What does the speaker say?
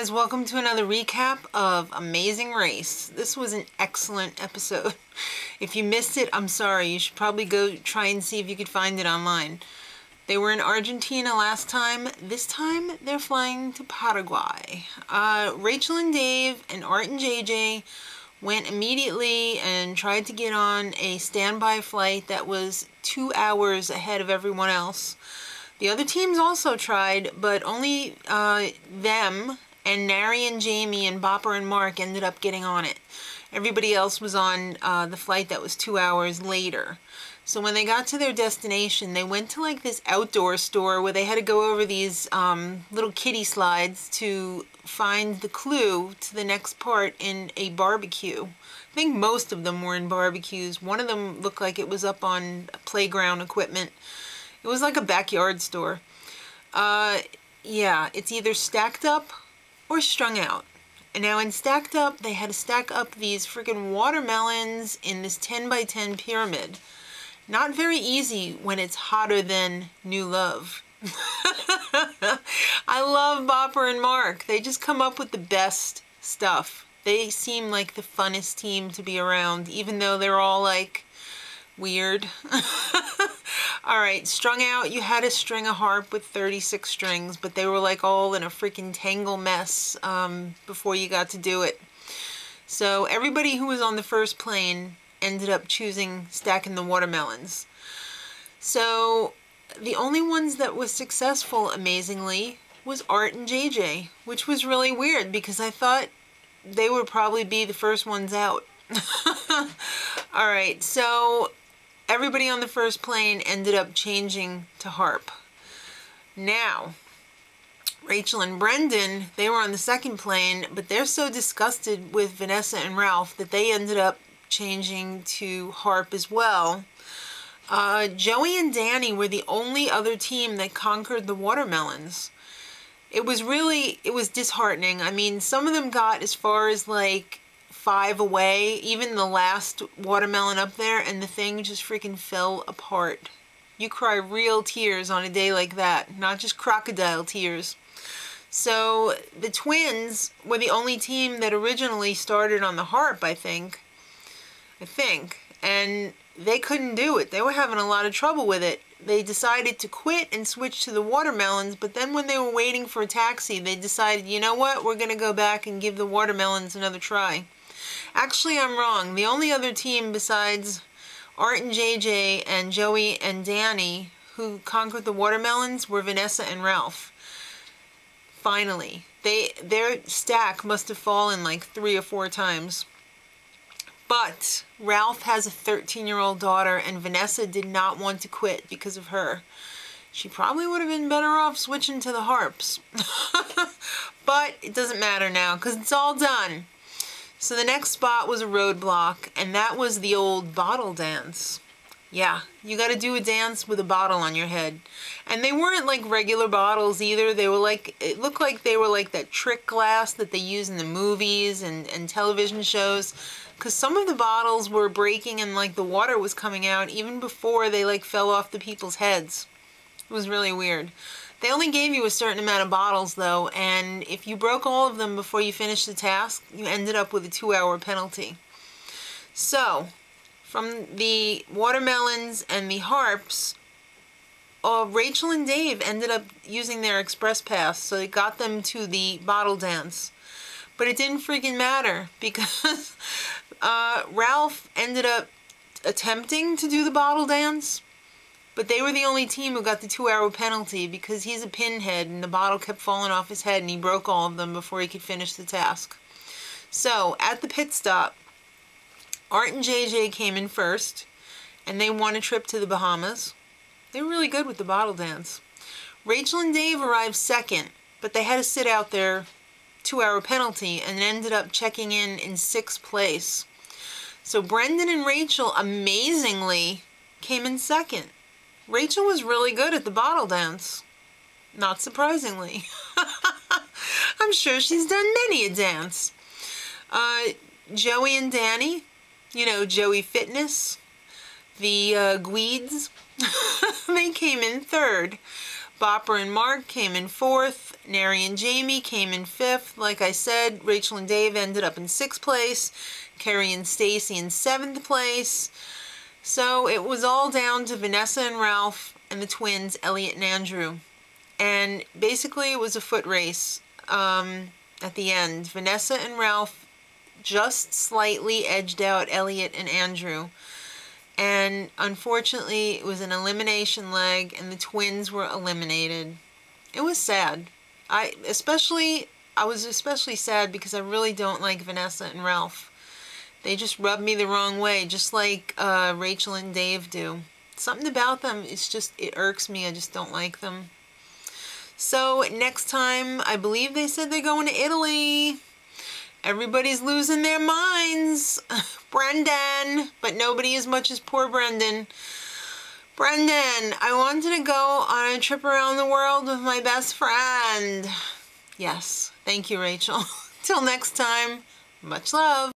guys, welcome to another recap of Amazing Race. This was an excellent episode. If you missed it, I'm sorry. You should probably go try and see if you could find it online. They were in Argentina last time. This time, they're flying to Paraguay. Rachel and Dave and Art and JJ went immediately and tried to get on a standby flight that was 2 hours ahead of everyone else. The other teams also tried, but only them and Nary and Jamie and Bopper and Mark ended up getting on it. Everybody else was on the flight that was 2 hours later. So when they got to their destination, they went to like this outdoor store where they had to go over these little kiddie slides to find the clue to the next part in a barbecue. I think most of them were in barbecues. One of them looked like it was up on playground equipment. It was like a backyard store. Yeah, it's either stacked up or strung out. And now in stacked up, they had to stack up these freaking watermelons in this 10 by 10 pyramid. Not very easy when it's hotter than new love. I love Bopper and Mark. They just come up with the best stuff. They seem like the funnest team to be around, even though they're all like weird. Alright, strung out, you had to string a harp with 36 strings, but they were like all in a freaking tangle mess before you got to do it. So everybody who was on the first plane ended up choosing stacking the watermelons. So the only ones that was successful, amazingly, was Art and JJ, which was really weird because I thought they would probably be the first ones out. Alright, so everybody on the first plane ended up changing to harp. Now, Rachel and Brendan, they were on the second plane, but they're so disgusted with Vanessa and Ralph that they ended up changing to harp as well. Joey and Danny were the only other team that conquered the watermelons. It was disheartening. I mean, some of them got as far as like 5 away, even the last watermelon up there, and the thing just freaking fell apart. You cry real tears on a day like that, not just crocodile tears. So the twins were the only team that originally started on the harp, I think, and they couldn't do it. They were having a lot of trouble with it. They decided to quit and switch to the watermelons, but then when they were waiting for a taxi, they decided, you know what, we're going to go back and give the watermelons another try. Actually, I'm wrong. The only other team besides Art and JJ and Joey and Danny who conquered the watermelons were Vanessa and Ralph. Finally. Their stack must have fallen like 3 or 4 times. But Ralph has a 13-year-old daughter, and Vanessa did not want to quit because of her. She probably would have been better off switching to the harps. But it doesn't matter now because it's all done. So the next spot was a roadblock, and that was the old bottle dance. Yeah, you got to do a dance with a bottle on your head. And they weren't like regular bottles either. They were like, it looked like they were like that trick glass that they use in the movies and television shows. Because some of the bottles were breaking and like the water was coming out even before they like fell off the people's heads. It was really weird. They only gave you a certain amount of bottles though, and if you broke all of them before you finished the task, you ended up with a 2-hour penalty. So, from the watermelons and the harps, Rachel and Dave ended up using their express pass, so it got them to the bottle dance. But it didn't freaking matter because Ralph ended up attempting to do the bottle dance, but they were the only team who got the 2-hour penalty because he's a pinhead and the bottle kept falling off his head and he broke all of them before he could finish the task. So, at the pit stop, Art and JJ came in first and they won a trip to the Bahamas. They were really good with the bottle dance. Rachel and Dave arrived second, but they had to sit out their 2-hour penalty and ended up checking in 6th place. So Brendan and Rachel amazingly came in second. Rachel was really good at the bottle dance. Not surprisingly. I'm sure she's done many a dance. Joey and Danny, you know, Joey Fitness, the Gweeds, they came in third. Bopper and Mark came in 4th. Neri and Jamie came in 5th. Like I said, Rachel and Dave ended up in 6th place. Kerry and Stacy in 7th place. So it was all down to Vanessa and Ralph and the twins, Elliot and Andrew. And basically it was a foot race at the end. Vanessa and Ralph just slightly edged out Elliot and Andrew. And unfortunately it was an elimination leg and the twins were eliminated. It was sad. I was especially sad because I really don't like Vanessa and Ralph. They just rub me the wrong way, just like Rachel and Dave do. Something about them, it irks me. I just don't like them. So next time, I believe they said they're going to Italy. Everybody's losing their minds. Brendan, but nobody as much as poor Brendan. Brendan, I wanted to go on a trip around the world with my best friend. Yes, thank you, Rachel. Till next time, much love.